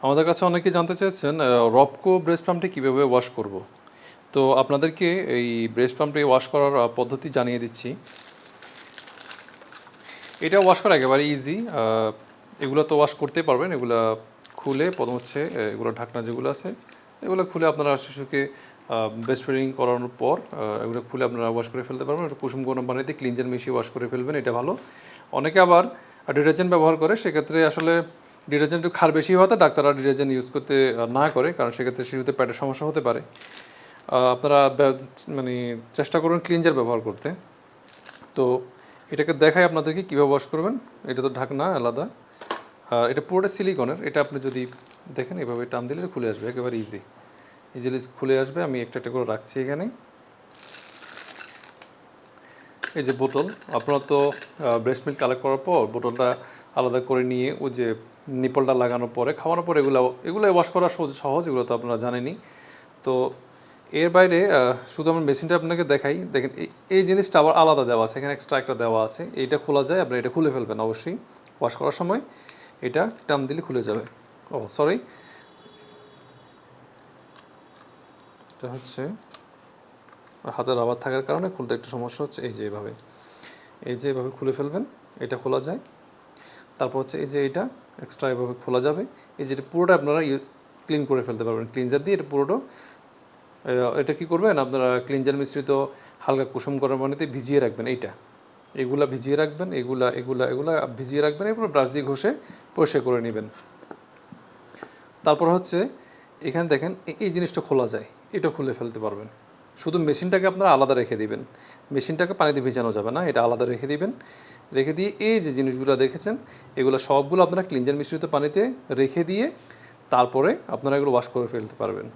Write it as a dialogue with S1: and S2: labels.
S1: আমাদের কাছে অনেকেই জানতে চেয়েছেন রবকো ব্রেস্ট পাম্পটি কীভাবে ওয়াশ করব। তো আপনাদেরকে এই ব্রেস্ট পাম্পটি ওয়াশ করার পদ্ধতি জানিয়ে দিচ্ছি। এটা ওয়াশ করা একেবারে ইজি। এগুলো তো ওয়াশ করতেই পারবেন। এগুলো খুলে প্রথম হচ্ছে এগুলো ঢাকনা যেগুলো আছে এগুলো খুলে আপনারা শিশুকে ব্রেস্ট ফিডিং করানোর পর এগুলো খুলে আপনারা ওয়াশ করে ফেলতে পারবেন। একটু কুসুম গরম পানিতে ক্লিনজার মিশিয়ে ওয়াশ করে ফেলবেন, এটা ভালো। অনেকে আবার ডিটারজেন্ট ব্যবহার করে, সেক্ষেত্রে আসলে ডিটারজেন্ট একটু ক্ষার বেশি হওয়াতে ডাক্তাররা ডিটারজেন্ট ইউজ করতে না করে, কারণ সেক্ষেত্রে শিশুদের পেটের সমস্যা হতে পারে। আপনারা মানে চেষ্টা করুন ক্লিনজার ব্যবহার করতে। তো এটাকে দেখাই আপনাদেরকে কীভাবে ওয়াশ করবেন। এটা তো ঢাকনা আলাদা, আর এটা পুরোটা সিলিকনের। এটা আপনি যদি দেখেন এভাবে টান দিলে খুলে আসবে, একেবারে ইজিলি খুলে আসবে। আমি একটা একটা করে রাখছি এখানে। এই যে বোতল, আপনারা তো ব্রেস্ট মিল্ক কালেক্ট করার পর বোতলটা আলাদা করে নিয়ে ওই যে নিপলটা লাগানোর পরে খাওয়ানোর পরে এগুলো ওয়াশ করা সহজ, এগুলো তো আপনারা জানেনই। তো এর বাইরে শুধু আমার মেশিনটা আপনাকে দেখাই। দেখেন এই জিনিসটা আবার আলাদা দেওয়া আছে, এখানে এক্সট্রা একটা দেওয়া আছে। এইটা খোলা যায়, আপনারা এটা খুলে ফেলবেন অবশ্যই ওয়াশ করার সময়। এটা টান দিলে খুলে যাবে। ও সরি, এটা হচ্ছে হাতে রাবার থাকার কারণে খুলতে একটু সমস্যা হচ্ছে। এই যে এভাবে খুলে ফেলবেন, এটা খোলা যায়। তারপর হচ্ছে এই যে এটা এক্সট্রা এভাবে খোলা যাবে। এই যেটা পুরোটা আপনারা ক্লিন করে ফেলতে পারবেন ক্লিনজার দিয়ে। এটা পুরোটা এটা কী করবেন আপনারা, ক্লিনজার মিশ্রিত হালকা কুসুম গরম পানিতে ভিজিয়ে রাখবেন। এগুলা ভিজিয়ে রাখবেন, এগুলা ভিজিয়ে রাখবেন। এরপর ব্রাশ দিয়ে ঘষে পরিষ্কার করে নেবেন। তারপর হচ্ছে এখানে দেখেন এই জিনিসটা খোলা যায়, এটা খুলে ফেলতে পারবেন। শুধু মেশিনটাকে আপনারা আলাদা রেখে দিবেন, মেশিনটাকে পানিতে ভিজানো যাবে না, এটা আলাদা রেখে দিবেন। রেখে দিয়ে এই যে জিনিসগুলো দেখেছেন এগুলো সবগুলো আপনারা ক্লিনজার মিশ্রিত পানিতে রেখে দিয়ে তারপরে আপনারা এগুলো ওয়াশ করে ফেলতে পারবেন।